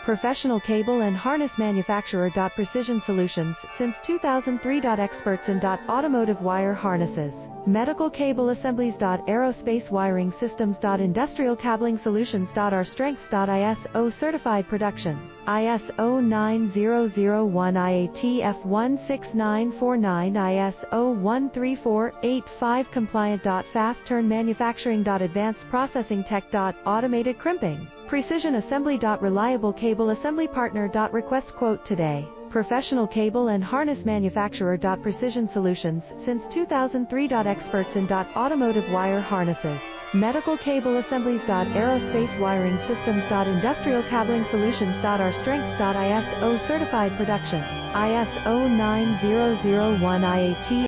Professional cable and harness manufacturer. Precision Solutions since 2003. Experts in automotive wire harnesses, medical cable assemblies. Aerospace wiring systems. Industrial cabling solutions. Our strengths. ISO certified production, ISO9001 IATF 16949, ISO 13485 compliant. Fast turn manufacturing. Advanced processing tech. Automated crimping, precision assembly. Reliable cable assembly partner. Request quote today. Professional cable and harness manufacturer. Precision Solutions since 2003. Experts in automotive wire harnesses, medical cable assemblies. Aerospace wiring systems. Industrial cabling solutions. Our strengths. ISO certified production, ISO 9001 IATF